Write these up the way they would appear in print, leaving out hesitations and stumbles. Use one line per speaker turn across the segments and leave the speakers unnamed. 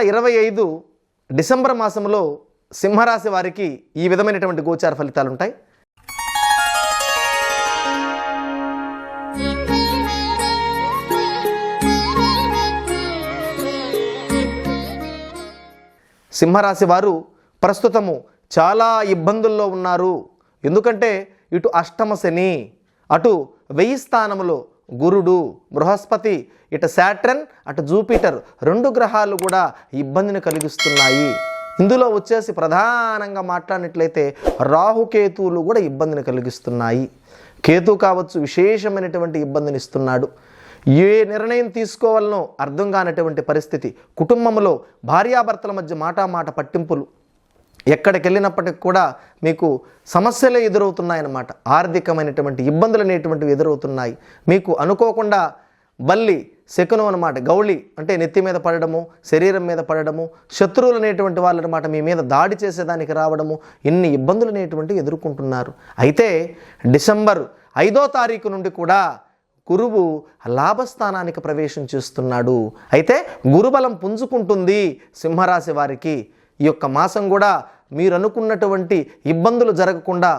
2025 December మాసంలో సింహరాశి వారికి ఈ విధమైనటువంటి గోచార ఫలితాలు ఉంటాయి. సింహరాశి వారు ప్రస్తుతము చాలా ఇబ్బందుల్లో ఉన్నారు. ఎందుకంటే ఇటు అష్టమ శని, అటు 1000 స్థానములో గురుడు, బృహస్పతి, ఇటు శాటర్న్, అటు జూపిటర్ 2 గ్రహాలు కూడా ఇబ్బందిని కలిగిస్తున్నాయి. ఇందులో వచ్చేసి ప్రధానంగా మాట్లాడినట్లయితే రాహుకేతువులు కూడా ఇబ్బందిని కలిగిస్తున్నాయి. కేతు కావచ్చు విశేషమైనటువంటి ఇబ్బందిని ఇస్తున్నాడు. ఏ నిర్ణయం తీసుకోవాలనో అర్థం కానటువంటి పరిస్థితి, కుటుంబంలో భార్యాభర్తల మధ్య మాట పట్టింపులు, ఎక్కడికి వెళ్ళినప్పటికి కూడా మీకు సమస్యలే ఎదురవుతున్నాయన్నమాట. ఆర్థికమైనటువంటి ఇబ్బందులు అనేటువంటివి ఎదురవుతున్నాయి. మీకు అనుకోకుండా బల్లి శకునం అనమాట, గౌళి అంటే నెత్తి మీద పడడము, శరీరం మీద పడడము, శత్రువులు అనేటువంటి వాళ్ళు అనమాట మీ మీద దాడి చేసేదానికి రావడము, ఇన్ని ఇబ్బందులు అనేటువంటివి ఎదుర్కొంటున్నారు. అయితే డిసెంబర్ 5వ తారీఖు నుండి కూడా గురువు లాభస్థానానికి ప్రవేశం చేస్తున్నాడు. అయితే గురుబలం పుంజుకుంటుంది సింహరాశి వారికి. ఈ యొక్క మాసం కూడా మీరు అనుకున్నటువంటి ఇబ్బందులు జరగకుండా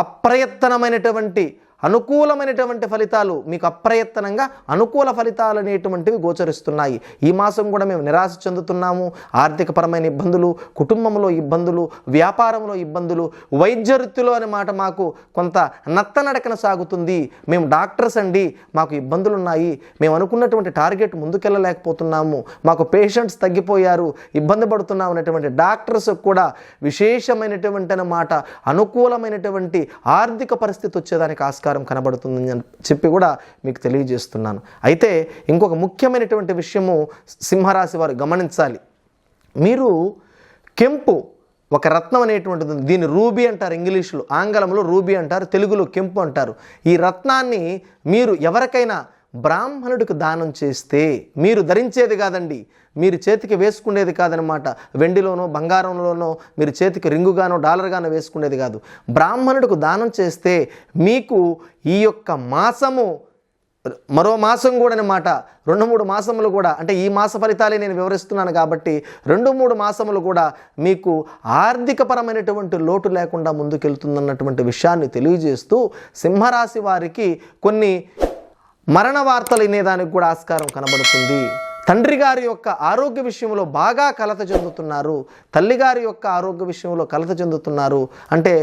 అప్రయత్నమైనటువంటి అనుకూలమైనటువంటి ఫలితాలు, మీకు అప్రయత్నంగా అనుకూల ఫలితాలు అనేటువంటివి గోచరిస్తున్నాయి. ఈ మాసం కూడా మేము నిరాశ చెందుతున్నాము. ఆర్థికపరమైన ఇబ్బందులు, కుటుంబంలో ఇబ్బందులు, వ్యాపారంలో ఇబ్బందులు, వైద్య వృత్తిలో అనే మాట మాకు కొంత నత్తనడకన సాగుతుంది. మేము డాక్టర్స్ అండి, మాకు ఇబ్బందులు ఉన్నాయి, మేము అనుకున్నటువంటి టార్గెట్ ముందుకెళ్ళలేకపోతున్నాము, మాకు పేషెంట్స్ తగ్గిపోయారు, ఇబ్బంది పడుతున్నాం అనేటువంటి డాక్టర్స్ కూడా విశేషమైనటువంటి అన్నమాట అనుకూలమైనటువంటి ఆర్థిక పరిస్థితి వచ్చేదానికి ఆస్కారం కనబడుతుందని చెప్పి కూడా మీకు తెలియజేస్తున్నాను. అయితే ఇంకొక ముఖ్యమైనటువంటి విషయము సింహరాశి వారు గమనించాలి. మీరు కెంపు ఒక రత్నం అనేటువంటిది ఉంది. దీన్ని రూబీ అంటారు ఇంగ్లీష్లో, ఆంగ్లంలో రూబీ అంటారు, తెలుగులో కెంపు అంటారు. ఈ రత్నాన్ని మీరు ఎవరికైనా బ్రాహ్మణుడికి దానం చేస్తే, మీరు ధరించేది కాదండి, మీరు చేతికి వేసుకునేది కాదనమాట, వెండిలోనో బంగారంలోనో మీరు చేతికి రింగుగానో డాలర్గానో వేసుకునేది కాదు. బ్రాహ్మణుడికి దానం చేస్తే మీకు ఈ యొక్క మాసము, మరో మాసం కూడా అనమాట, 2-3 మాసములు కూడా, అంటే ఈ మాస ఫలితాలే నేను వివరిస్తున్నాను కాబట్టి 2-3 మాసములు కూడా మీకు ఆర్థికపరమైనటువంటి లోటు లేకుండా ముందుకెళ్తుందన్నటువంటి విషయాన్ని తెలియజేస్తూ సింహరాశి వారికి కొన్ని మరణ వార్తలు వినేదానికి కూడా ఆస్కారం కనబడుతుంది. తండ్రి గారి యొక్క ఆరోగ్య విషయంలో బాగా కలత చెందుతున్నారు, తల్లిగారి యొక్క ఆరోగ్య విషయంలో కలత చెందుతున్నారు. అంటే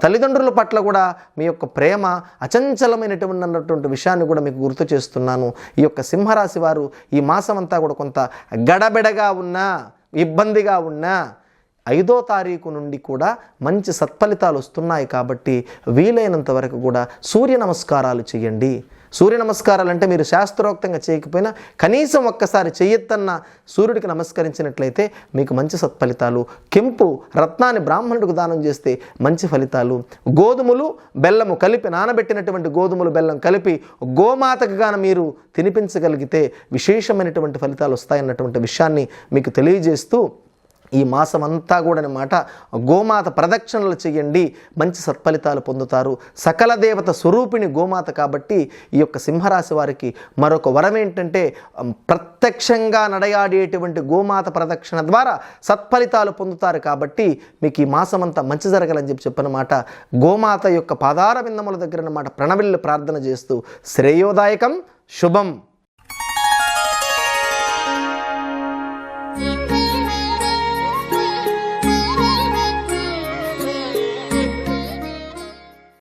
తల్లిదండ్రుల పట్ల కూడా మీ యొక్క ప్రేమ అచంచలమైనటువంటి విషయాన్ని కూడా మీకు గుర్తు చేస్తున్నాను. ఈ యొక్క సింహరాశి వారు ఈ మాసం అంతా కూడా కొంత గడబిడగా ఉన్నా, ఇబ్బందిగా ఉన్నా 5వ తారీఖు నుండి కూడా మంచి సత్ఫలితాలు వస్తున్నాయి. కాబట్టి వీలైనంత వరకు కూడా సూర్య నమస్కారాలు చేయండి. సూర్య నమస్కారాలు అంటే మీరు శాస్త్రోక్తంగా చేయకపోయినా కనీసం ఒక్కసారి చెయ్యొద్దన్న సూర్యుడికి నమస్కరించినట్లయితే మీకు మంచి సత్ఫలితాలు. కెంపు రత్నాన్ని బ్రాహ్మణుడికి దానం చేస్తే మంచి ఫలితాలు. గోధుమలు బెల్లము కలిపి, నానబెట్టినటువంటి గోధుమలు బెల్లం కలిపి గోమాతకు గాన మీరు తినిపించగలిగితే విశేషమైనటువంటి ఫలితాలు వస్తాయన్నటువంటి విషయాన్ని మీకు తెలియజేస్తూ, ఈ మాసం అంతా కూడా అన్నమాట గోమాత ప్రదక్షిణలు చేయండి, మంచి సత్ఫలితాలు పొందుతారు. సకల దేవత స్వరూపిణి గోమాత కాబట్టి ఈ యొక్క సింహరాశి వారికి మరొక వరం ఏంటంటే ప్రత్యక్షంగా నడయాడేటువంటి గోమాత ప్రదక్షిణ ద్వారా సత్ఫలితాలు పొందుతారు. కాబట్టి మీకు ఈ మాసం అంతా మంచి జరగాలని చెప్పనమాట గోమాత యొక్క పాదార విందముల దగ్గర అన్నమాట ప్రణవిల్లు ప్రార్థన చేస్తూ శ్రేయోదాయకం శుభం.